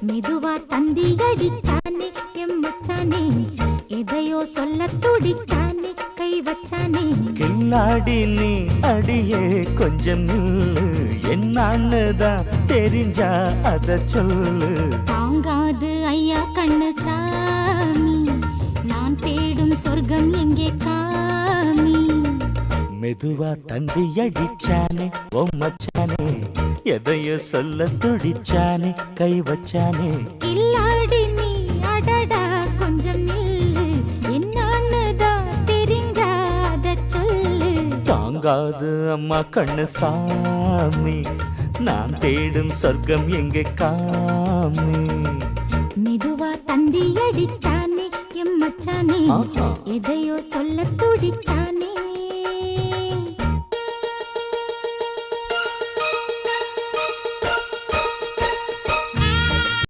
மெதுவா தந்தி அடிச்சானே எம்மச்சானே எதையோ சொல்ல துடிச்சானே கை வச்சானே கில்லாடி நீ அடியே கொஞ்சம் நில்லு என்னான்னுதான் தெரிஞ்சா அத சொல்லு தாங்காது ஐயா கண்ணு சாமி நான் தேடும் சொர்க்கம் எங்கே காமி மெதுவா தந்தி அடிச்சானே ஓ மச்சானே எதையோ சொல்ல துடிச்சானே கை வச்சானே கில்லாடி நீ அடடா கொஞ்சம் நில்லு என்னான்னுதான் தெரிஞ்சாத சொல்லு தாங்காது அம்மா கண்ணு சாமி நான் தேடும் சொர்க்கம் எங்கே காமி மெதுவா தந்தி அடிச்சானே எம்மச்சானே எதையோ சொல்ல துடிச்சானே